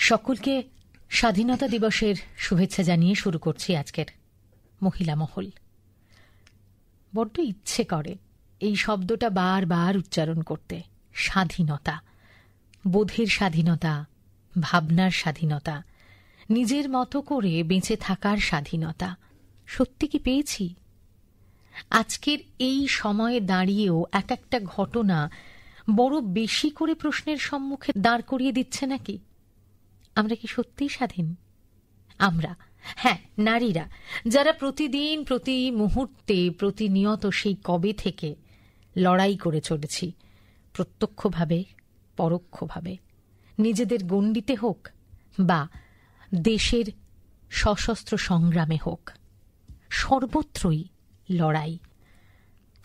সকলকে স্বাধীনতা দিবসের শুভেচ্ছা জানিয়ে শুরু করছি আজকের মহিলা মহল। বড্ড ইচ্ছে করে এই শব্দটা বারবার উচ্চারণ করতে। স্বাধীনতা, বোধের স্বাধীনতা, ভাবনার স্বাধীনতা, নিজের মতো করে বেঁচে থাকার স্বাধীনতা। সত্যি কি পেয়েছি? আজকের এই সময়ে দাঁড়িয়েও এক একটা ঘটনা বড় বেশি করে প্রশ্নের সম্মুখে দাঁড় করিয়ে দিচ্ছে নাকি? আমরা কি সত্যিই স্বাধীন? আমরা, হ্যাঁ, নারীরা, যারা প্রতিদিন, প্রতি মুহূর্তে, প্রতিনিয়ত সেই কবে থেকে লড়াই করে চলেছি, প্রত্যক্ষভাবে পরোক্ষভাবে, নিজেদের গণ্ডিতে হোক বা দেশের সশস্ত্র সংগ্রামে হোক, সর্বত্রই লড়াই।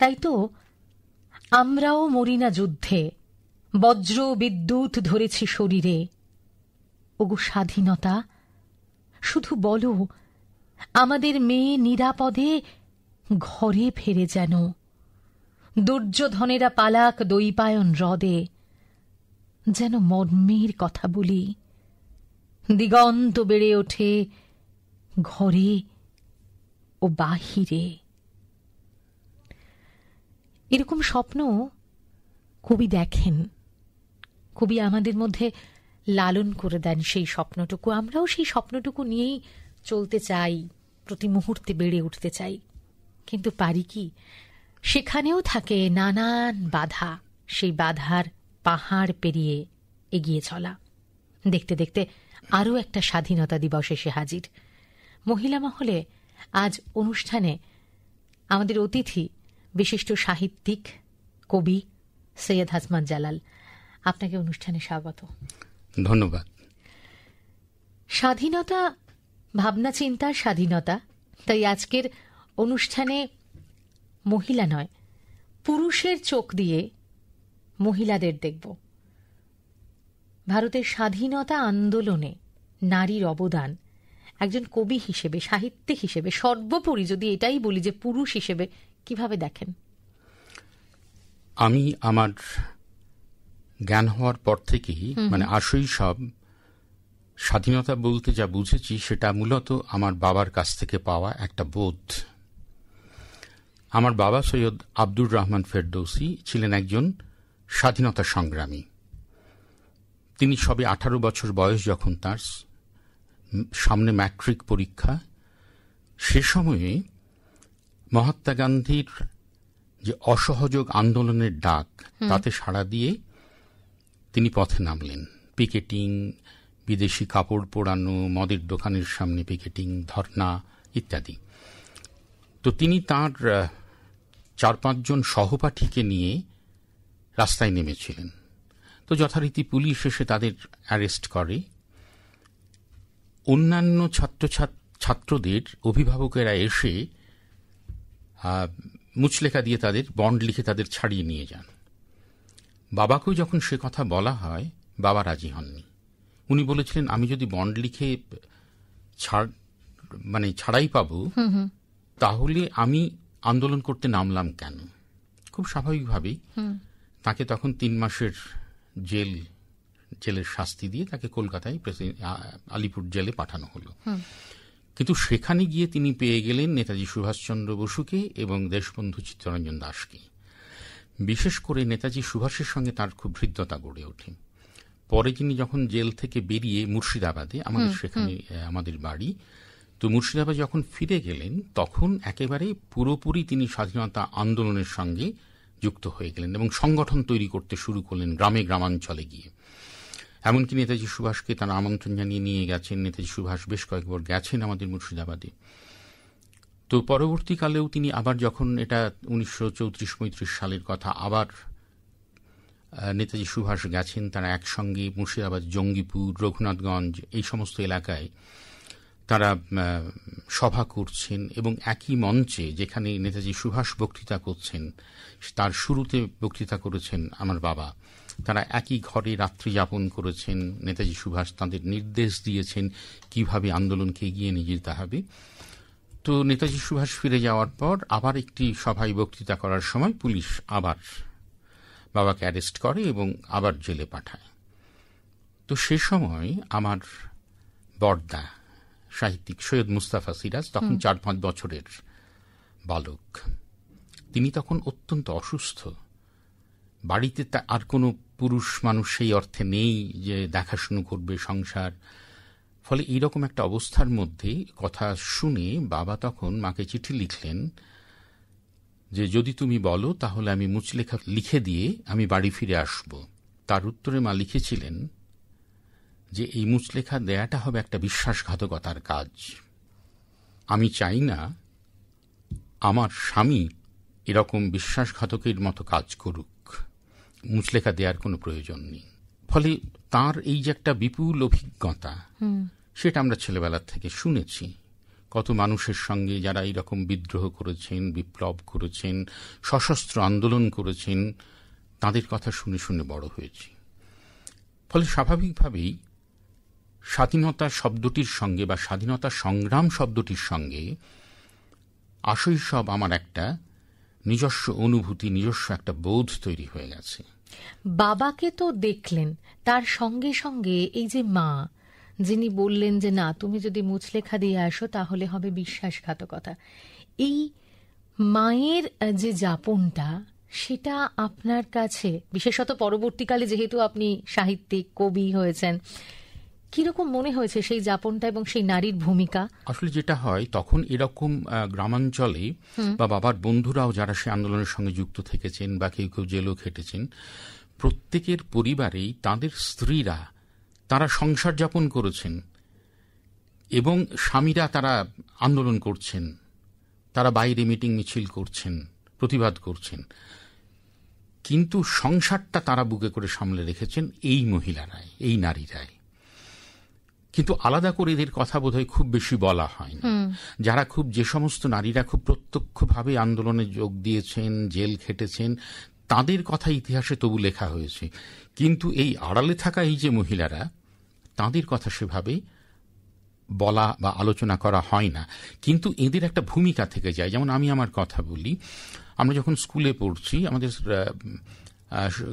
তাই তো আমরাও মরি না যুদ্ধে, বজ্র বিদ্যুৎ ধরেছি শরীরে। ওগো স্বাধীনতা, শুধু বলো আমাদের মেয়ে নিরাপদে ঘরে ফেরে যেন। দুর্যোধনেরা পালাক দৈপায়ন হ্রদে, যেন মর্মের কথা বলি। দিগন্ত বেড়ে ওঠে ঘরে ও বাহিরে। এরকম স্বপ্ন কবি দেখেন, কবি আমাদের মধ্যে লালন করে দেন সেই স্বপ্নটুকু। আমরাও সেই স্বপ্নটুকু নিয়েই চলতে চাই, প্রতি মুহূর্তে বেড়ে উঠতে চাই। কিন্তু পারি কি? সেখানেও থাকে নানান বাধা। সেই বাধার পাহাড় পেরিয়ে এগিয়ে চলা। দেখতে দেখতে আরও একটা স্বাধীনতা দিবস এসে হাজির। মহিলা মহলে আজ অনুষ্ঠানে আমাদের অতিথি বিশিষ্ট সাহিত্যিক, কবি সৈয়দ হাসমান জালাল। আপনাকে অনুষ্ঠানে স্বাগত। ধন্যবাদ। স্বাধীনতা, ভাবনা চিন্তার স্বাধীনতা। তাই আজকের অনুষ্ঠানে মহিলা নয়, পুরুষের চোখ দিয়ে মহিলাদের দেখব। ভারতের স্বাধীনতা আন্দোলনে নারীর অবদান একজন কবি হিসেবে, সাহিত্যিক হিসেবে, সর্বোপরি যদি এটাই বলি যে পুরুষ হিসেবে কিভাবে দেখেন? আমি আমার জ্ঞান হওয়ার পর থেকেই, মানে শৈশব, স্বাধীনতা বলতে যা বুঝেছি সেটা মূলত আমার বাবার কাছ থেকে পাওয়া একটা বোধ। আমার বাবা সৈয়দ আব্দুর রহমান ফেরদৌসী ছিলেন একজন স্বাধীনতা সংগ্রামী। তিনি সবে 18 বছর বয়স যখন তার, সামনে ম্যাট্রিক পরীক্ষা, সে সময়ে মহাত্মা গান্ধীর যে অসহযোগ আন্দোলনের ডাক, তাতে সাড়া দিয়ে তিনি পথে নামলেন। পিকেটিং, বিদেশি কাপড় পোড়ানো, মদের দোকানের সামনে পিকেটিং, ধর্না ইত্যাদি। তো তিনি তার 4-5 জন সহপাঠীকে নিয়ে রাস্তায় নেমেছিলেন। তো যথারীতি পুলিশ এসে তাদের অ্যারেস্ট করে। অন্যান্য ছাত্রদের অভিভাবকেরা এসে মুচলেখা দিয়ে তাদের বন্ড লিখে তাদের ছাড়িয়ে নিয়ে যান। বাবাকেও যখন সে কথা বলা হয়, বাবা রাজি হননি। উনি বলেছিলেন, আমি যদি বন্ড লিখে ছাড়াই পাবো, তাহলে আমি আন্দোলন করতে নামলাম কেন? খুব স্বাভাবিকভাবেই তাকে তখন 3 মাসের জেলের শাস্তি দিয়ে তাকে কলকাতায় আলিপুর জেলে পাঠানো হলো। কিন্তু সেখানে গিয়ে তিনি পেয়ে গেলেন নেতাজি সুভাষচন্দ্র বসুকে এবং দেশবন্ধু চিত্তরঞ্জন দাসকে। বিশেষ করে নেতাজি সুভাষের সঙ্গে তার খুব হৃদ্যতা গড়ে ওঠে। পরে তিনি যখন জেল থেকে বেরিয়ে মুর্শিদাবাদে, সেখানে আমাদের বাড়ি, তো মুর্শিদাবাদ যখন ফিরে গেলেন, তখন একেবারে পুরোপুরি তিনি স্বাধীনতা আন্দোলনের সঙ্গে যুক্ত হয়ে গেলেন এবং সংগঠন তৈরি করতে শুরু করলেন গ্রামে গ্রামাঞ্চলে গিয়ে। এমনকি নেতাজি সুভাষকে তারা আমন্ত্রণ জানিয়ে নিয়ে গেছেন। নেতাজি সুভাষ বেশ কয়েকবার গেছেন আমাদের মুর্শিদাবাদে। তো পরবর্তীকালেও তিনি আবার, যখন এটা 1934-35 সালের কথা, আবার নেতাজি সুভাষ গেছেন। তারা একসঙ্গে মুর্শিদাবাদ, জঙ্গিপুর, রঘুনাথগঞ্জ, এই সমস্ত এলাকায় তারা সভা করছেন এবং একই মঞ্চে, যেখানে নেতাজি সুভাষ বক্তৃতা করছেন, তার শুরুতে বক্তৃতা করেছেন আমার বাবা। তারা একই ঘরে রাত্রি যাপন করেছেন। নেতাজি সুভাষ তাদের নির্দেশ দিয়েছেন কিভাবে আন্দোলনকে এগিয়ে নিয়ে যেতে হবে। তো নেতাজি সুভাষ ফিরে যাওয়ার পর আবার একটি সভায় বক্তৃতা করার সময় পুলিশ আবার বাবাকে অ্যারেস্ট করে এবং আবার জেলে পাঠায়। তো সে সময় আমার বড়দা সাহিত্যিক সৈয়দ মুস্তাফা সিরাজ, তখন 4-5 বছরের বালক, তিনি তখন অত্যন্ত অসুস্থ। বাড়িতে আর কোনো পুরুষ মানুষ সেই অর্থে নেই যে দেখাশুনো করবে সংসার। ফলে এইরকম একটা অবস্থার মধ্যে কথা শুনে বাবা তখন মাকে চিঠি লিখলেন যে যদি তুমি বলো তাহলে আমি মুচলেখা লিখে দিয়ে আমি বাড়ি ফিরে আসব। তার উত্তরে মা লিখেছিলেন যে এই মুচলেখা দেয়াটা হবে একটা বিশ্বাসঘাতকতার কাজ। আমি চাই না আমার স্বামী এরকম বিশ্বাসঘাতকের মতো কাজ করুক, মুচলেখা দেওয়ার কোনো প্রয়োজন নেই। ফলে তার এই যে একটা বিপুল অভিজ্ঞতা, সেটা আমরা ছেলেবেলার থেকে শুনেছি। কত মানুষের সঙ্গে যারা এইরকম বিদ্রোহ করেছেন, বিপ্লব করেছেন, সশস্ত্র আন্দোলন করেছেন, তাদের কথা শুনে শুনে বড় হয়েছি। ফলে স্বাভাবিকভাবেই স্বাধীনতা শব্দটির সঙ্গে বা স্বাধীনতা সংগ্রাম শব্দটির সঙ্গে আশৈশব আমার একটা নিজস্ব অনুভূতি, নিজস্ব একটা বোধ তৈরি হয়ে গেছে। বাবাকে তো দেখলেন, তার সঙ্গে সঙ্গে এই যে মা যিনি বললেন যে না, তুমি যদি মুচলেখা দিয়ে আসো তাহলে হবে বিশ্বাসঘাতকতা, এই মায়ের যে যাপনটা, সেটা আপনার কাছে, বিশেষত পরবর্তীকালে যেহেতু আপনি সাহিত্যিক, কবি হয়েছেন, কিরকম মনে হয়েছে সেই যাপনটা এবং সেই নারীর ভূমিকা? আসলে যেটা হয় তখন এরকম গ্রামাঞ্চলে বা বাবার বন্ধুরাও যারা সে আন্দোলনের সঙ্গে যুক্ত থেকেছেন বা কেউ কেউ জেলও খেটেছেন, প্রত্যেকের পরিবারেই তাদের স্ত্রীরা তারা সংসার যাপন করেছেন এবং স্বামীরা তারা আন্দোলন করছেন, তারা বাইরে মিটিং মিছিল করছেন, প্রতিবাদ করছেন, কিন্তু সংসারটা তারা বুকে করে সামলে রেখেছেন এই মহিলারাই, এই নারীরাই। কিন্তু আলাদা করে এদের কথা বোধহয় খুব বেশি বলা হয় না। যারা যে সমস্ত নারীরা খুব প্রত্যক্ষভাবে আন্দোলনে যোগ দিয়েছেন, জেল খেটেছেন, তাদের কথা ইতিহাসে তবু লেখা হয়েছে। কিন্তু এই আড়ালে থাকা এই যে মহিলারা, তাদের কথা সেভাবে বলা বা আলোচনা করা হয় না। কিন্তু এদের একটা ভূমিকা থেকে যায়। যেমন আমি আমার কথা বলি, আমরা যখন স্কুলে পড়ছি, আমাদের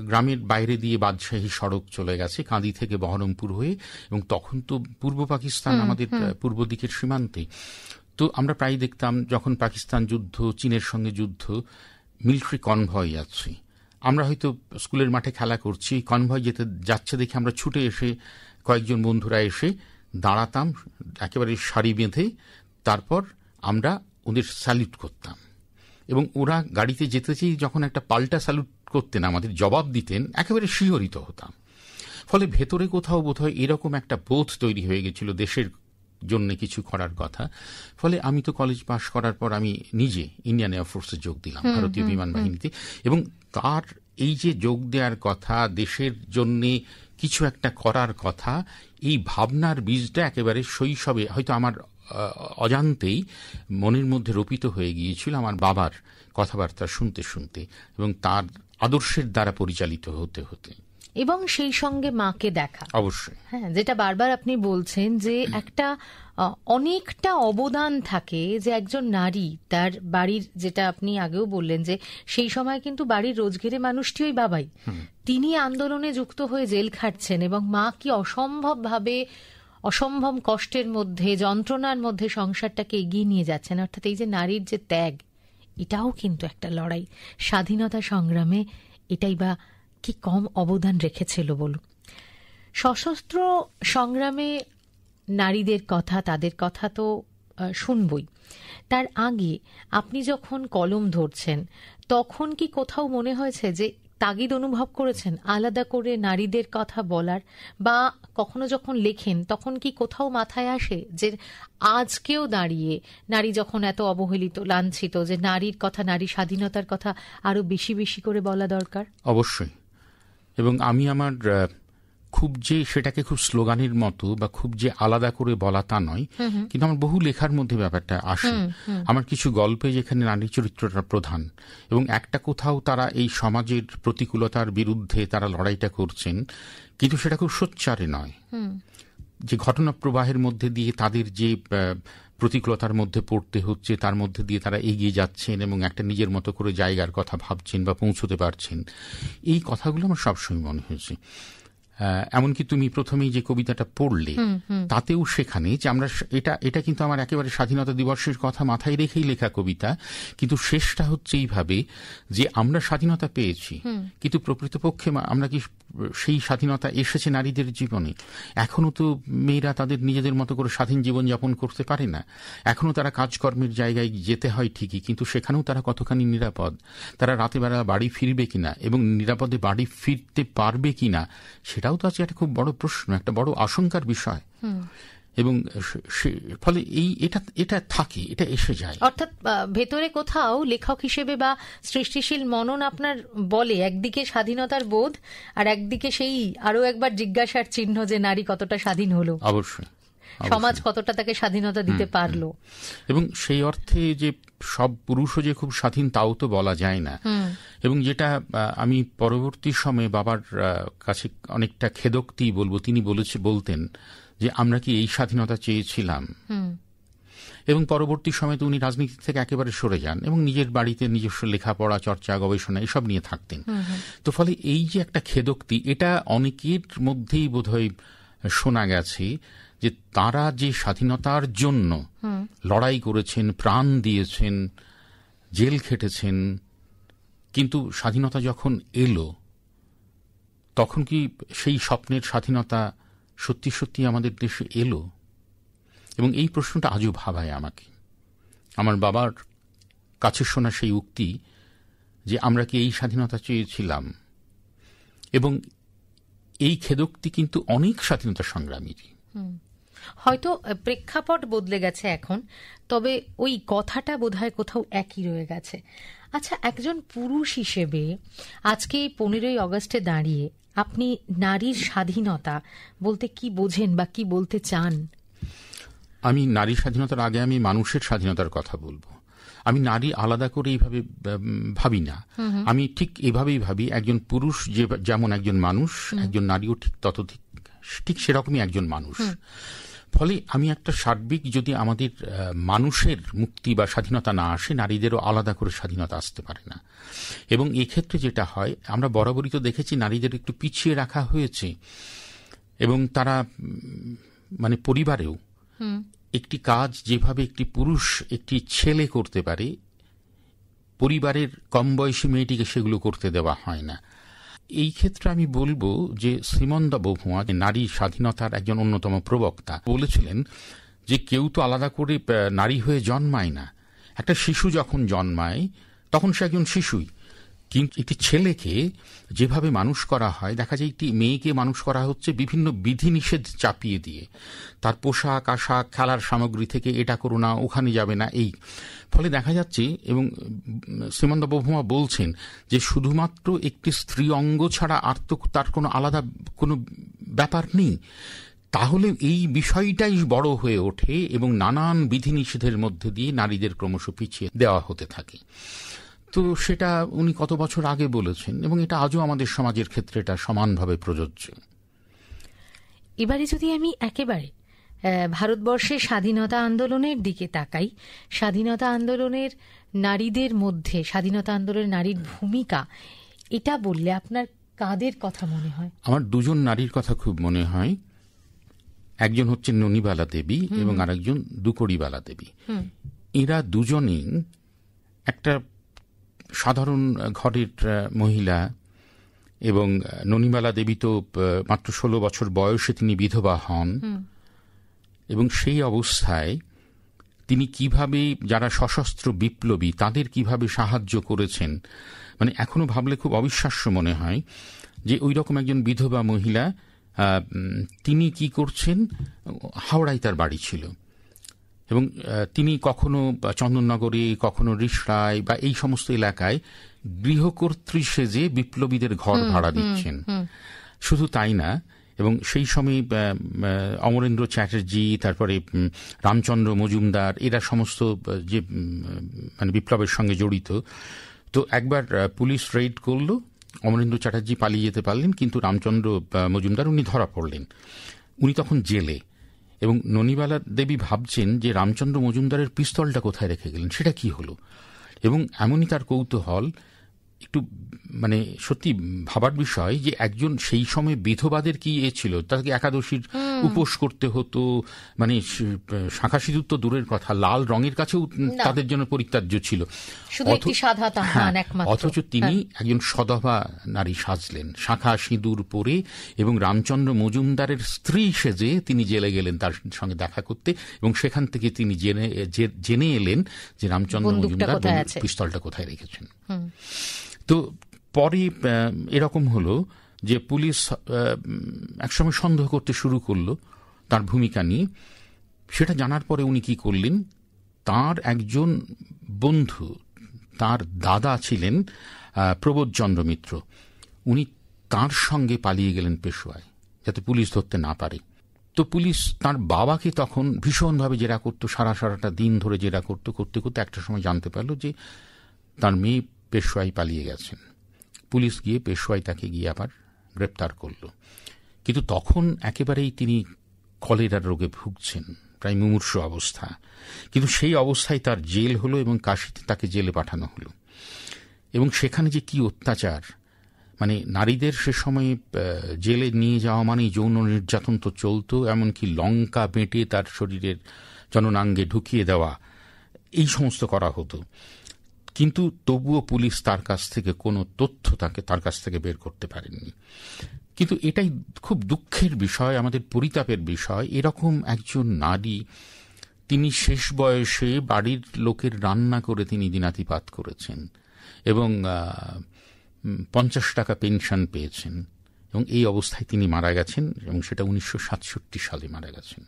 গ্রামের বাইরে দিয়ে বাদশাহী সড়ক চলে গেছে কাঁদি থেকে বহরমপুর হয়ে, এবং তখন তো পূর্ব পাকিস্তান আমাদের পূর্ব দিকের সীমান্তে। তো আমরা প্রায় দেখতাম যখন পাকিস্তান যুদ্ধ, চীনের সঙ্গে যুদ্ধ, মিলিটারি কনভয় যাচ্ছে। আমরা হয়তো স্কুলের মাঠে খেলা করছি, কনভয় যাচ্ছে দেখে আমরা ছুটে এসে কয়েকজন বন্ধুরা এসে দাঁড়াতাম একেবারে সারি বেঁধে, তারপর আমরা ওদের স্যালুট করতাম এবং ওরা গাড়িতে যেতে চেয়ে যখন একটা পাল্টা স্যালুট করতেন, আমাদের জবাব দিতেন, একেবারে শিহরিত হতাম। ফলে ভেতরে কোথাও বোধহয় এরকম একটা বোধ তৈরি হয়ে গেছিল দেশের জন্য কিছু করার কথা। ফলে আমি তো কলেজ পাশ করার পর আমি নিজে ইন্ডিয়ান এয়ারফোর্সে যোগ দিলাম, ভারতীয় বিমান বাহিনীতে, এবং তার এই যে যোগ দেওয়ার কথা, দেশের জন্য কিছু একটা করার কথা, এই ভাবনার বীজটা একেবারে শৈশবে হয়তো আমার অজান্তেই মনের মধ্যে রোপিত হয়ে গিয়েছিল আমার বাবার কথাবার্তা শুনতে শুনতে এবং তার আদর্শের দ্বারা পরিচালিত হতে হতে, এবং সেই সঙ্গে মাকে দেখা। অবশ্যই, হ্যাঁ, যেটা বারবার আপনি বলছেন যে একটা অনেকটা অবদান থাকে যে একজন নারী তার বাড়ির, যেটা আপনি আগেও বললেন যে সেই সময় কিন্তু বাড়ির রোজগেরে মানুষটি ওই বাবাই, তিনি আন্দোলনে যুক্ত হয়ে জেল খাটছেন এবং মা কি অসম্ভব কষ্টের মধ্যে, যন্ত্রণার মধ্যে সংসারটাকে এগিয়ে নিয়ে যাচ্ছেন। অর্থাৎ এই যে নারীর যে ত্যাগ, এটাও কিন্তু একটা লড়াই। স্বাধীনতা সংগ্রামে এটাই বা কি কম অবদান রেখেছিল বলুন। সশস্ত্র সংগ্রামে নারীদের কথা, তাদের কথা তো শুনবই। তার আগে আপনি যখন কলম ধরছেন তখন কি কোথাও মনে হয়েছে যে তাগিদ অনুভব করেছেন আলাদা করে নারীদের কথা বলার, বা কখনো যখন লেখেন তখন কি কোথাও মাথায় আসে যে আজকেও দাঁড়িয়ে নারী যখন এত অবহেলিত, লাঞ্ছিত, যে নারীর কথা, নারী স্বাধীনতার কথা আরো বেশি বেশি করে বলা দরকার? অবশ্যই। এবং আমি আমার খুব যে সেটাকে খুব স্লোগানের মতো বা খুব যে আলাদা করে বলা তা নয়, কিন্তু আমার বহু লেখার মধ্যে ব্যাপারটা আসে। আমার কিছু গল্পে যেখানে নারী চরিত্রটা প্রধান এবং একটা কোথাও তারা এই সমাজের প্রতিকূলতার বিরুদ্ধে তারা লড়াইটা করছেন, কিন্তু সেটা খুব সোচ্চারে নয়, যে ঘটনা প্রবাহের মধ্যে দিয়ে তাদের যে প্রতিকূলতার মধ্যে পড়তে হচ্ছে তার মধ্যে দিয়ে তারা এগিয়ে যাচ্ছেন এবং একটা নিজের মতো করে জায়গার কথা ভাবছেন বা পৌঁছতে পারছেন, এই কথাগুলো আমার সবসময় মনে হয়েছে। এমনকি তুমি প্রথমেই যে কবিতাটা পড়লে তাতেও সেখানে যে আমরা এটা কিন্তু আমার একেবারে স্বাধীনতা দিবসের কথা মাথায় রেখেই লেখা কবিতা, কিন্তু শেষটা হচ্ছে এইভাবে যে আমরা স্বাধীনতা পেয়েছি, কিন্তু প্রকৃতপক্ষে আমরা কি সেই স্বাধীনতা এসেছে নারীদের জীবনে? এখনো তো মেয়েরা তাদের নিজেদের মতো করে স্বাধীন জীবনযাপন করতে পারে না, এখনো তারা কাজকর্মের জায়গায় যেতে হয় ঠিকই, কিন্তু সেখানেও তারা কতখানি নিরাপদ, তারা রাতেবেলা বাড়ি ফিরবে কিনা এবং নিরাপদে বাড়ি ফিরতে পারবে কিনা, সেটাও তো আছে একটা খুব বড় প্রশ্ন, একটা বড় আশঙ্কার বিষয়। এবং ফলে এটা থাকে, এটা এসে যায়। অর্থাৎ ভেতরে কোথাও লেখক হিসেবে বা সৃষ্টিশীল মনন আপনার বলে একদিকে স্বাধীনতার বোধ, আর একদিকে সেই আরো একবার জিজ্ঞাসার চিহ্ন যে নারী কতটা স্বাধীন হলো, অবশ্যই সমাজ কতটা তাকে স্বাধীনতা দিতে পারলো। এবং সেই অর্থে যে সব পুরুষও যে খুব স্বাধীন তাও তো বলা যায় না। এবং যেটা আমি পরবর্তী সময়ে বাবার কাছে অনেকটা খেদোক্তি বলবো, তিনি বলতেন যে আমরা কি এই স্বাধীনতা চেয়েছিলাম? এবং পরবর্তী সময়ে তো উনি রাজনীতি থেকে একেবারে সরে যান এবং নিজের বাড়িতে নিজস্ব লেখাপড়া, চর্চা, গবেষণা এসব নিয়ে থাকতেন। তো ফলে এই যে একটা খেদোক্তি, এটা অনেকের মধ্যেই বোধহয় শোনা গেছে যে তারা যে স্বাধীনতার জন্য লড়াই করেছেন, প্রাণ দিয়েছেন, জেল খেটেছেন, কিন্তু স্বাধীনতা যখন এলো তখন কি সেই স্বপ্নের স্বাধীনতা সত্যি সত্যি আমাদের দেশে এলো? এবং এই প্রশ্নটা আজও ভাবায় আমাকে। আমার বাবার কাছে শোনা সেই উক্তি যে আমরা কি এই স্বাধীনতা চেয়েছিলাম, এবং এই খেদোক্তি কিন্তু অনেক স্বাধীনতা সংগ্রামীরই। হয়তো প্রেক্ষাপট বদলে গেছে এখন, তবে ওই কথাটা বোধহয় কোথাও একই রয়ে গেছে। আচ্ছা, একজন পুরুষ হিসেবে আজকে 15ই আগস্টে দাঁড়িয়ে আপনি নারীর স্বাধীনতা বলতে কি বোঝেন বা কি বলতে চান? আমি নারী স্বাধীনতার আগে আমি মানুষের স্বাধীনতার কথা বলবো। আমি নারী আলাদা করে এইভাবে ভাবি না, আমি ঠিক এভাবেই ভাবি একজন পুরুষ যেমন একজন মানুষ, একজন নারীও ঠিক সেরকমই একজন মানুষ। ফলে আমি একটা সার্বিক, যদি আমাদের মানুষের মুক্তি বা স্বাধীনতা না আসে, নারীদেরও আলাদা করে স্বাধীনতা আসতে পারে না। এবং এক্ষেত্রে যেটা হয়, আমরা বরাবরই তো দেখেছি নারীদের একটু পিছিয়ে রাখা হয়েছে, এবং তারা মানে পরিবারেও একটি কাজ যেভাবে একটি পুরুষ একটি ছেলে করতে পারে, পরিবারের কম বয়সী মেয়েটিকে সেগুলো করতে দেওয়া হয় না। এই ক্ষেত্রে আমি বলবো যে শ্রীমন্ত বহুয়া নারী স্বাধীনতার একজন অন্যতম প্রবক্তা বলেছিলেন যে কেউ তো আলাদা করে নারী হয়ে জন্মায় না। একটা শিশু যখন জন্মায় তখন সে একজন শিশুই, কিন্তু একটি ছেলেকে যেভাবে মানুষ করা হয়, দেখা যায় একটি মেয়েকে মানুষ করা হচ্ছে বিভিন্ন বিধিনিষেধ চাপিয়ে দিয়ে, তার পোশাক আশাক, খেলার সামগ্রী থেকে এটা করো না, ওখানে যাবে না, এই ফলে দেখা যাচ্ছে। এবং শ্রীমন্ত বহুমা বলছেন যে শুধুমাত্র একটি স্ত্রী অঙ্গ ছাড়া আর তো তার কোনো আলাদা কোনো ব্যাপার নেই। তাহলে এই বিষয়টাই বড় হয়ে ওঠে এবং নানান বিধিনিষেধের মধ্যে দিয়ে নারীদের ক্রমশ পিছিয়ে দেওয়া হতে থাকে। তো সেটা উনি কত বছর আগে বলেছেন, এবং এটা আজও আমাদের সমাজের ক্ষেত্রে এটা সমানভাবে প্রযোজ্য। এবারে যদি আমি একেবারে ভারতবর্ষের স্বাধীনতা আন্দোলনের দিকে তাকাই, স্বাধীনতা আন্দোলনের নারীদের মধ্যে স্বাধীনতা আন্দোলনের নারীর ভূমিকা, এটা বললে আপনার কাদের কথা মনে হয়? আমার দুজন নারীর কথা খুব মনে হয়। একজন হচ্ছে ননিবালা দেবী এবং আরেকজন দুকড়িবালা দেবী। এরা দুজনেই একটা সাধারণ ঘরের মহিলা, এবং ননিবালা দেবী তো মাত্র 16 বছর বয়সে তিনি বিধবা হন, এবং সেই অবস্থায় তিনি কিভাবে যারা সশস্ত্র বিপ্লবী তাদের কিভাবে সাহায্য করেছেন, মানে এখনো ভাবলে খুব অবিশ্বাস্য মনে হয় যে ওই রকম একজন বিধবা মহিলা তিনি কি করছেন। হাওড়ায় তার বাড়ি ছিল, এবং তিনি কখনো চন্দননগরে, কখনো রিষড়ায় বা এই সমস্ত এলাকায় গৃহকর্ত্রী সেজে বিপ্লবীদের ঘর ভাড়া দিচ্ছেন। শুধু তাই না, এবং সেই সময় অমরেন্দ্র চ্যাটার্জি, তারপরে রামচন্দ্র মজুমদার, এরা সমস্ত যে মানে বিপ্লবের সঙ্গে জড়িত। তো একবার পুলিশ রেড করলো, অমরেন্দ্র চ্যাটার্জি পালিয়ে যেতে পারলেন, কিন্তু রামচন্দ্র মজুমদার উনি ধরা পড়লেন, উনি তখন জেলে। এবং ননিবালা দেবী ভাবছেন যে রামচন্দ্র মজুমদারের পিস্তলটা কোথায় রেখে গেলেন, সেটা কি হলো। এবং এমনই তার কৌতূহল, একটু মানে সত্যি ভাবার বিষয় যে একজন সেই সময় বিধবাদের কি ছিল, তাকে একাদশীর উপোস করতে হতো, মানে শাঁখা সিঁদুর তো দূরের কথা, লাল রঙের কাছেও তাদের জন্য পরিত্যাজ্য ছিল। অথচ তিনি একজন সধবা নারী সাজলেন, শাঁখা সিঁদুর পরে, এবং রামচন্দ্র মজুমদারের স্ত্রী সেজে তিনি জেলে গেলেন তার সঙ্গে দেখা করতে, এবং সেখান থেকে তিনি জেনে এলেন যে রামচন্দ্র মজুমদার পিস্তলটা কোথায় রেখেছেন। তো পরে এরকম হলো যে পুলিশ একসময় সন্দেহ করতে শুরু করলো তার ভূমিকা নিয়ে। সেটা জানার পরে উনি কি করলেন, তার একজন বন্ধু, তার দাদা ছিলেন প্রবোধচন্দ্র মিত্র, উনি তার সঙ্গে পালিয়ে গেলেন পেশোয়ায় যাতে পুলিশ ধরতে না পারে। তো পুলিশ তার বাবাকে তখন ভীষণভাবে জেরা করতো, সারাটা দিন ধরে জেরা করতে করতে একটা সময় জানতে পারলো যে তার মেয়ে পেশোয়ায় পালিয়ে গেছেন। পুলিশ গিয়ে পেশোয়ায় তাকে গিয়ে আবার গ্রেপ্তার করল। কিন্তু তখন একেবারেই তিনি কলেরার রোগে ভুগছেন, প্রায় মুমূর্ষু অবস্থা। কিন্তু সেই অবস্থায় তার জেল হলো এবং কাশীতে তাকে জেলে পাঠানো হলো। এবং সেখানে যে কি অত্যাচার, মানে নারীদের সে সময়ে জেলে নিয়ে যাওয়া মানে যৌন নির্যাতন তো চলত, এমনকি লঙ্কা বেঁটে তার শরীরের জননাঙ্গে ঢুকিয়ে দেওয়া, এই সমস্ত করা হতো। কিন্তু তবুও পুলিশ তার কাছ থেকে কোনো তথ্য তার কাছ থেকে বের করতে পারেননি। কিন্তু এটাই খুব দুঃখের বিষয়, আমাদের পরিতাপের বিষয়। এরকম একজন নারী, তিনি শেষ বয়সে বাড়ির লোকের রান্না করে তিনি দিনাতিপাত করেছেন এবং 50 টাকা পেনশন পেয়েছেন, এবং এই অবস্থায় তিনি মারা গেছেন, এবং সেটা 1967 সালে মারা গেছেন।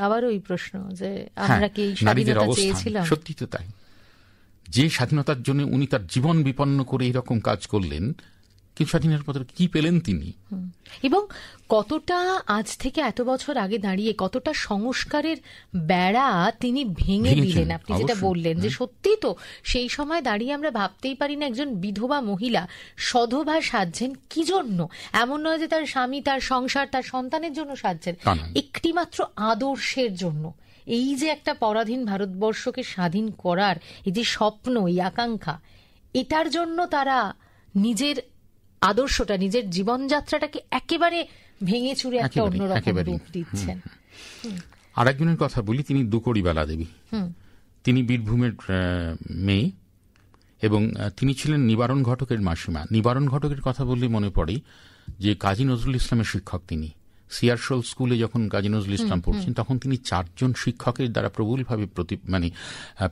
আবার ওই প্রশ্ন যে আমরা কি নারীদের অবস্থা, সত্যি তো তাই। যে স্বাধীনতার জন্য উনি তার জীবন বিপন্ন করে এরকম কাজ করলেন, কিন্তু স্বাধীনতার পর কি পেলেন তিনি? এবং কতটা আজ থেকে এত বছর আগে দাঁড়িয়ে কতটা সংস্কারের বেড়া তিনি ভেঙে দিলেন। আপনি যেটা বললেন যে সত্যি তো, সেই সময় দাঁড়িয়ে আমরা ভাবতেই পারি না একজন বিধবা মহিলা সধবা সাজছেন কি জন্য। এমন নয় যে তার স্বামী, তার সংসার, তার সন্তানের জন্য সাজছেন, একটি মাত্র আদর্শের জন্য। এই যে একটা পরাধীন ভারতবর্ষকে স্বাধীন করার এই যে স্বপ্ন, এই আকাঙ্ক্ষা, এটার জন্য তারা নিজের আদর্শটা, নিজের জীবনযাত্রাটাকে একেবারে ভেঙে চুরে একটা অন্যরকম রূপ দিচ্ছেন। আর একজনের কথা বলি, তিনি দুকড়িবালা দেবী। তিনি বীরভূমের মেয়ে এবং তিনি ছিলেন নিবারণ ঘটকের মাসিমা। নিবারণ ঘটকের কথা বললে মনে পড়ে যে কাজী নজরুল ইসলামের শিক্ষক তিনি। সিয়ারশোল স্কুলে যখন কাজী নজরুল ইসলাম পড়ছেন, তখন তিনি 4 জন শিক্ষকের দ্বারা প্রবলভাবে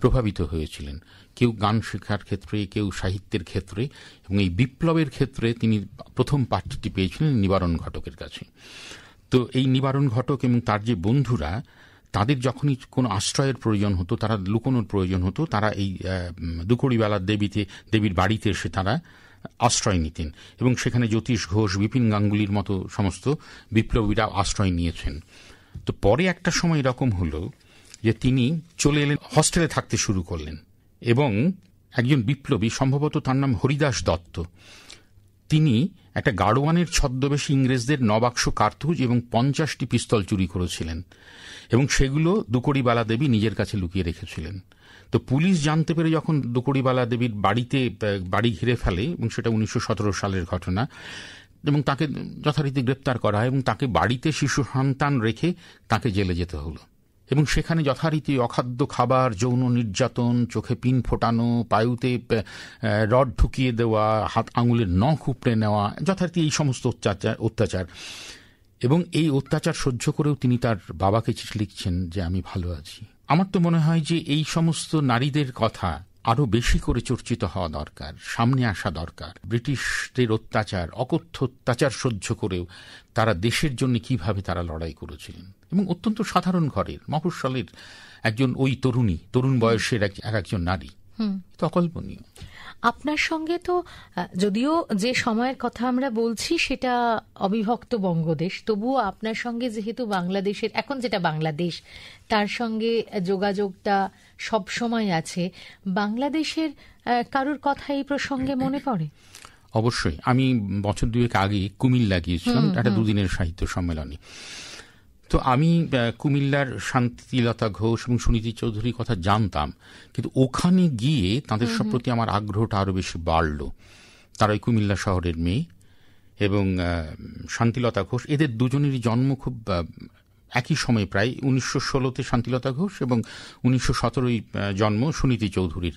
প্রভাবিত হয়েছিলেন। কেউ গান শেখার ক্ষেত্রে, কেউ সাহিত্যের ক্ষেত্রে, এবং এই বিপ্লবের ক্ষেত্রে তিনি প্রথম পাঠটি পেয়েছিলেন নিবারণ ঘটকের কাছে। তো এই নিবারণ ঘটক এবং তার যে বন্ধুরা, তাদের যখনই কোনো আশ্রয়ের প্রয়োজন হতো, তারা লুকোনোর প্রয়োজন হতো, তারা এই দুকড়িবালার দেবীর বাড়িতে এসে তারা আশ্রয় নিতেন, এবং সেখানে জ্যোতিষ ঘোষ, বিপিন গাঙ্গুলির মতো সমস্ত বিপ্লবীরা আশ্রয় নিয়েছেন। তো পরে একটা সময় এরকম হলো যে তিনি চলে এলেন, হস্টেলে থাকতে শুরু করলেন, এবং একজন বিপ্লবী, সম্ভবত তার নাম হরিদাস দত্ত, তিনি একটা গাড়োয়ানের ছদ্মবেশে ইংরেজদের 9 বাক্স কার্তুজ এবং 50টি পিস্তল চুরি করেছিলেন, এবং সেগুলো দুকড়িবালা দেবী নিজের কাছে লুকিয়ে রেখেছিলেন। তো পুলিশ জানতে পেরে যখন দুকড়িবালা দেবীর বাড়ি ঘিরে ফেলে, এবং সেটা 1917 সালের ঘটনা, এবং তাকে যথারীতি গ্রেপ্তার করা হয়, এবং তাকে বাড়িতে শিশু সন্তান রেখে তাকে জেলে যেতে হলো। এবং সেখানে যথারীতি অখাদ্য খাবার, যৌন নির্যাতন, চোখে পিন ফোটানো, পায়ুতে রড ঢুকিয়ে দেওয়া, হাত আঙুলের নখ উপড়ে নেওয়া, যথারীতি এই সমস্ত অত্যাচার। এবং এই অত্যাচার সহ্য করেও তিনি তার বাবাকে চিঠি লিখছেন যে আমি ভালো আছি। আমার তো মনে হয় যে এই সমস্ত নারীদের কথা আরো বেশি করে চর্চিত হওয়া দরকার, সামনে আসা দরকার। ব্রিটিশদের অত্যাচার, অকথ্য অত্যাচার সহ্য করেও তারা দেশের জন্য কিভাবে তারা লড়াই করেছিলেন, এবং অত্যন্ত সাধারণ ঘরের মফস্বলের একজন ওই তরুণ বয়সের একজন নারী, তো অকল্পনীয়। আপনার সঙ্গে তো, যদিও যে সময়ের কথা আমরা বলছি সেটা অবিভক্ত বঙ্গদেশ, তবুও আপনার সঙ্গে যেহেতু বাংলাদেশের, এখন যেটা বাংলাদেশ, তার সঙ্গে যোগাযোগটা সব সময় আছে, বাংলাদেশের কারোর কথা এই প্রসঙ্গে মনে পড়ে? অবশ্যই। আমি বছর 2 আগে কুমিল্লা গিয়েছিলাম একটা 2 দিনের সাহিত্য সম্মেলনে। তো আমি কুমিল্লার শান্তিলতা ঘোষ এবং সুনীতি চৌধুরীর কথা জানতাম, কিন্তু ওখানে গিয়ে তাদের সব প্রতি আমার আগ্রহটা আরো বেশি বাড়ল। তারা ওই কুমিল্লা শহরের মেয়ে, এবং শান্তিলতা ঘোষ, এদের দুজনেরই জন্ম খুব একই সময়, প্রায় 1916-তে শান্তিলতা ঘোষ এবং 1917 জন্ম সুনীতি চৌধুরীর।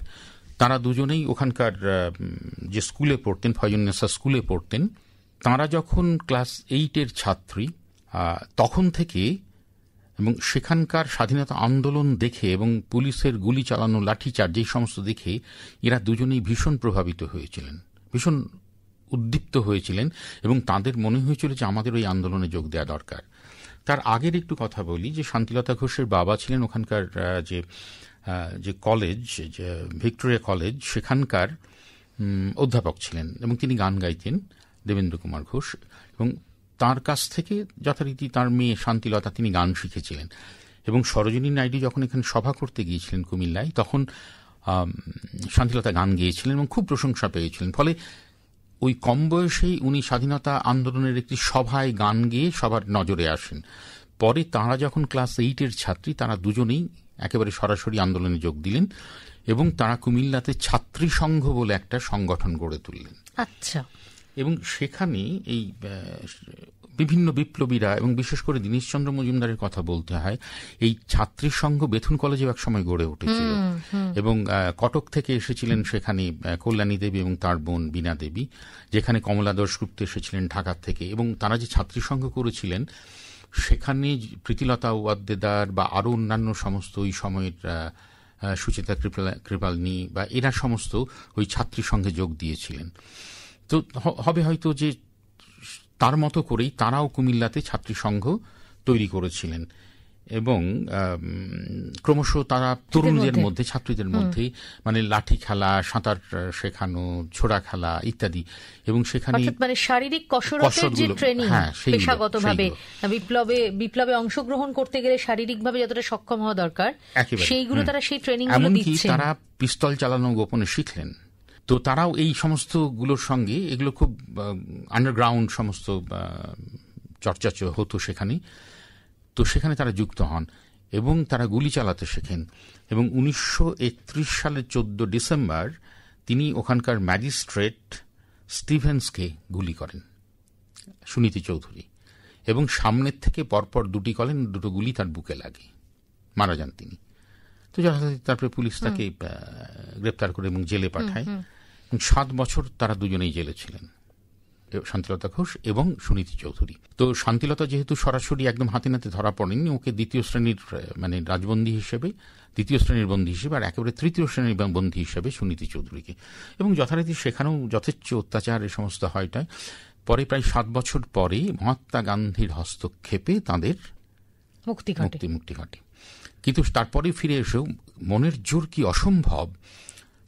তারা দুজনেই ওখানকার যে স্কুলে পড়তেন, ফয়জুন্নেসা স্কুলে পড়তেন। তারা যখন ক্লাস 8-এর ছাত্রী, তখন থেকে এবং সেখানকার স্বাধীনতা আন্দোলন দেখে এবং পুলিশের গুলি চালানো, লাঠিচার্জ, এই সমস্ত দেখে এরা দুজনেই ভীষণ প্রভাবিত হয়েছিলেন, ভীষণ উদ্দীপ্ত হয়েছিলেন, এবং তাদের মনে হয়েছিল যে আমাদের ওই আন্দোলনে যোগ দেওয়া দরকার। তার আগের একটু কথা বলি, যে শান্তিলতা ঘোষের বাবা ছিলেন ওখানকার যে কলেজ, যে ভিক্টোরিয়া কলেজ, সেখানকার অধ্যাপক ছিলেন, এবং তিনি গান গাইতেন, দেবেন্দ্র কুমার ঘোষ, এবং তার কাছ থেকে যথারীতি তার মেয়ে শান্তিলতা তিনি গান শিখেছিলেন। এবং সরোজিনী নাইডু যখন এখানে সভা করতে গিয়েছিলেন কুমিল্লায়, তখন শান্তিলতা গান গেয়েছিলেন এবং খুব প্রশংসা পেয়েছিলেন। ফলে ওই কম বয়সেই উনি স্বাধীনতা আন্দোলনের একটি সভায় গান গেয়ে সবার নজরে আসেন। পরে তাঁরা যখন ক্লাস 8-এর ছাত্রী, তারা দুজনেই একেবারে সরাসরি আন্দোলনে যোগ দিলেন, এবং তারা কুমিল্লাতে ছাত্রী সংঘ বলে একটা সংগঠন গড়ে তুললেন। আচ্ছা। এবং সেখানে এই বিভিন্ন বিপ্লবীরা, এবং বিশেষ করে দীনেশচন্দ্র মজুমদারের কথা বলতে হয়, এই ছাত্রী সংঘ বেথুন কলেজেও এক সময় গড়ে উঠেছিল, এবং কটক থেকে এসেছিলেন সেখানে কল্যাণী দেবী এবং তার বোন বীণা দেবী, যেখানে কমলা দাশগুপ্ত এসেছিলেন ঢাকা থেকে, এবং তারা যে ছাত্রী সংঘ করেছিলেন সেখানে প্রীতিলতা ওয়াদ্দেদার বা আরো অন্যান্য সমস্ত ওই সময়ের সুচেতা কৃপালিনী বা এরা সমস্ত ওই ছাত্রী সংঘে যোগ দিয়েছিলেন। তো হবে হয়তো যে তার মতো করেই তারাও কুমিল্লাতে ছাত্রী সংঘ তৈরি করেছিলেন, এবং ক্রমশ তারা তরুণদের মধ্যে, ছাত্রীদের মধ্যে মানে লাঠি খেলা, সাঁতার শেখানো, ছোড়া খেলা ইত্যাদি, এবং সেখানে মানে শারীরিক কসরতের যে ট্রেনিং, পেশাগতভাবে বিপ্লবে অংশগ্রহণ করতে গেলে শারীরিকভাবে যতটা সক্ষম হওয়া দরকার, সেইগুলো তারা সেই ট্রেনিং গুলো দিচ্ছেন। তারা পিস্তল চালানো গোপনে শিখলেন। তো তারাও এই সমস্ত গুলোর সঙ্গে, এগুলো খুব আন্ডারগ্রাউন্ড সমস্ত চর্চা হতো সেখানে, তো সেখানে তারা যুক্ত হন এবং তারা গুলি চালাতে শেখেন। এবং 1931 সালের 14 ডিসেম্বর তিনি ওখানকার ম্যাজিস্ট্রেট স্টিভেন্সকে গুলি করেন, সুনীতি চৌধুরী, এবং সামনের থেকে পরপর দুটো গুলি তার বুকে লাগে, মারা যান তিনি। তো যথারীতি তারপরে পুলিশ তাকে গ্রেপ্তার করে এবং জেলে পাঠায়, এবং 7 বছর তারা দুজনেই জেলে ছিলেন, শান্তিলতা ঘোষ এবং সুনীতি চৌধুরী। তো শান্তিলতা যেহেতু সরাসরি একদম হাতে নাতে ধরা পড়েনি, ওকে দ্বিতীয় শ্রেণীর মানে রাজবন্দী হিসেবে, দ্বিতীয় শ্রেণীর বন্দী হিসেবে, আর একেবারে তৃতীয় শ্রেণীর বন্দী হিসেবে সুনীতি চৌধুরীকে, এবং যথারীতি সেখানেও যথেচ্ছ অত্যাচার এ সমস্ত হয়টায়। পরে প্রায় 7 বছর পরে মহাত্মা গান্ধীর হস্তক্ষেপে তাঁদের মুক্তি ঘটে। কিন্তু তারপরে ফিরে এসেও মনের জোর কি অসম্ভব,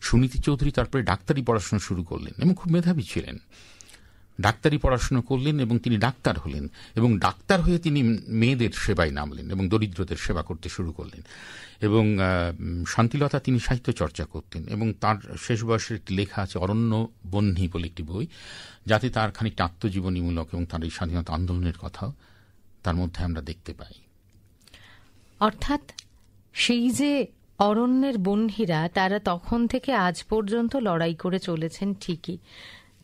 সুনীতি চৌধুরী তারপরে ডাক্তারি পড়াশোনা শুরু করলেন, এবং খুব মেধাবী ছিলেন। ডাক্তারি পড়াশোনা করলেন এবং তিনি ডাক্তার হলেন, এবং ডাক্তার হয়ে তিনি মেয়েদের সেবায় নামলেন এবং দরিদ্রদের সেবা করতে শুরু করলেন। এবং শান্তিলতা তিনি সাহিত্য চর্চা করতেন, এবং তার শেষ বয়সের একটি লেখা আছে অরণ্য বহ্নি বলে একটি বই, যাতে তার খানিকটা আত্মজীবনীমূলক এবং তার এই স্বাধীনতা আন্দোলনের কথাও তার মধ্যে আমরা দেখতে পাই। অর্থাৎ সেই যে অরণ্যের বহ্নিরা, তারা তখন থেকে আজ পর্যন্ত লড়াই করে চলেছেন ঠিকই,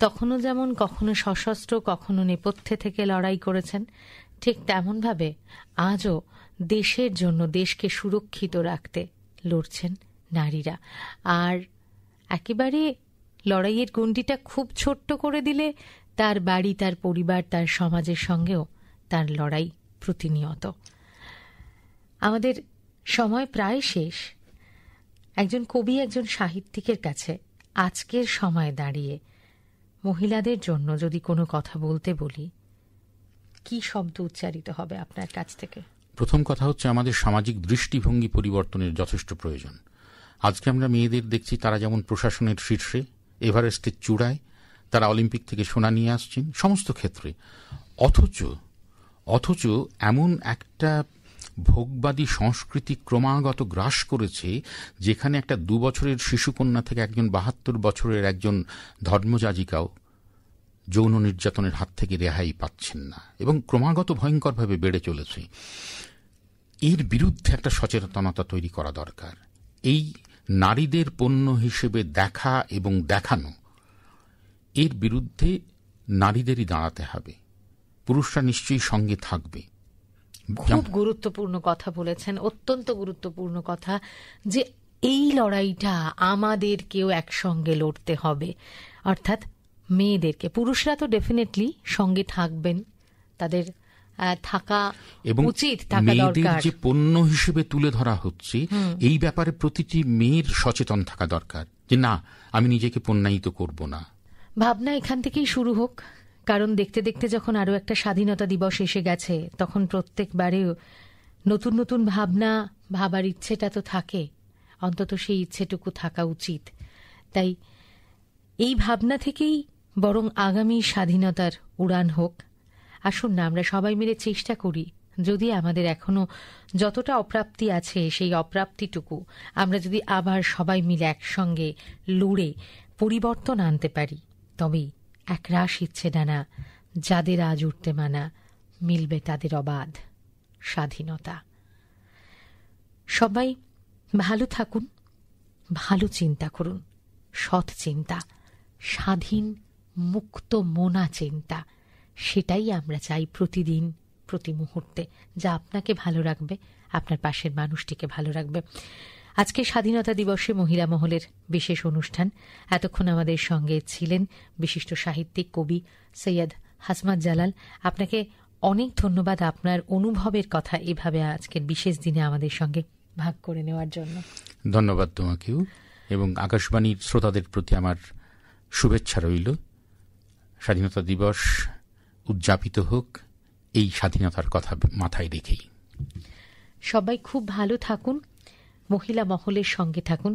তখনও যেমন কখনো সশস্ত্র কখনো নেপথ্যে থেকে লড়াই করেছেন, ঠিক তেমনভাবে আজও দেশের জন্য, দেশকে সুরক্ষিত রাখতে লড়ছেন নারীরা। আর একেবারে লড়াইয়ের গণ্ডিটা খুব ছোট্ট করে দিলে তার বাড়ি, তার পরিবার, তার সমাজের সঙ্গেও তার লড়াই প্রতিনিয়ত। আমাদের সময় প্রায় শেষ। একজন কবি, একজন সাহিত্যিকের কাছে আজকের সময় দাঁড়িয়ে মহিলাদের জন্য যদি কোনো কথা বলতে বলি, কি শব্দ উচ্চারিত হবে আপনার কাছ থেকে? প্রথম কথা হচ্ছে, আমাদের সামাজিক দৃষ্টিভঙ্গি পরিবর্তনের যথেষ্ট প্রয়োজন। আজকে আমরা মেয়েদের দেখছি তারা যেমন প্রশাসনের শীর্ষে, এভারেস্টের চূড়ায়, তারা অলিম্পিক থেকে সোনা নিয়ে আসছেন সমস্ত ক্ষেত্রে, অথচ এমন একটা ভোগবাদী সংস্কৃতি ক্রমাগত গ্রাস করেছে, যেখানে একটা 2 বছরের শিশুকন্যা থেকে একজন 72 বছরের একজন ধর্মযাজিকাও যৌন নির্যাতনের হাত থেকে রেহাই পাচ্ছেন না এবং ক্রমাগত ভয়ঙ্করভাবে বেড়ে চলেছে। এর বিরুদ্ধে একটা সচেতনতা তৈরি করা দরকার। এই নারীদের পণ্য হিসেবে দেখা এবং দেখানো, এর বিরুদ্ধে নারীদেরই দাঁড়াতে হবে। পুরুষরা নিশ্চয়ই সঙ্গে থাকবে। খুব গুরুত্বপূর্ণ কথা বলেছেন, অত্যন্ত গুরুত্বপূর্ণ কথা, যে এই লড়াইটা আমাদেরকেও একসঙ্গে লড়তে হবে। অর্থাৎ মেয়েদেরকে, পুরুষরা তো ডেফিনেটলি সঙ্গে থাকবেন, তাদের থাকা উচিত, থাকা দরকার। যে পণ্য হিসেবে তুলে ধরা হচ্ছে, এই ব্যাপারে প্রতিটি মেয়ের সচেতন থাকা দরকার যে না, আমি নিজেকে পণ্যায়িত করব না। ভাবনা এখান থেকেই শুরু হোক, কারণ দেখতে দেখতে যখন আরো একটা স্বাধীনতা দিবস এসে গেছে, তখন প্রত্যেকবারেও নতুন নতুন ভাবনা ভাবার ইচ্ছেটা তো থাকে, অন্তত সেই ইচ্ছেটুকু থাকা উচিত। তাই এই ভাবনা থেকেই বরং আগামী স্বাধীনতার উড়ান হোক। আসুন না আমরা সবাই মিলে চেষ্টা করি, যদি আমাদের এখনো যতটা অপ্রাপ্তি আছে সেই অপ্রাপ্তিটুকু আমরা যদি আবার সবাই মিলে একসঙ্গে লড়ে পরিবর্তন আনতে পারি, তবেই একরাশ ইচ্ছে ডানা যাদের আজ উঠতে মানা, মিলবে তাদের অবাধ স্বাধীনতা। সবাই ভালো থাকুন, ভালো চিন্তা করুন, সৎ চিন্তা, স্বাধীন মুক্ত মনা চিন্তা, সেটাই আমরা চাই প্রতিদিন, প্রতি মুহূর্তে, যা আপনাকে ভালো রাখবে, আপনার পাশের মানুষটিকে ভালো রাখবে। আজকে স্বাধীনতা দিবসে মহিলা মহলের বিশেষ অনুষ্ঠান। এতক্ষণ আমাদের সঙ্গে ছিলেন বিশিষ্ট সাহিত্যিক, কবি সৈয়দ হাসমাত জালাল। আপনাকে অনেক ধন্যবাদ আপনার অনুভবের কথা এভাবে আজকের বিশেষ দিনে আমাদের সঙ্গে ভাগ করে নেওয়ার জন্য। ধন্যবাদ তোমাকেও, এবং আকাশবাণীর শ্রোতাদের প্রতি আমার শুভেচ্ছা রইল। স্বাধীনতা দিবস উদযাপিত হোক এই স্বাধীনতার কথা মাথায় রেখেই। সবাই খুব ভালো থাকুন, মহিলা মহলের সঙ্গে থাকুন।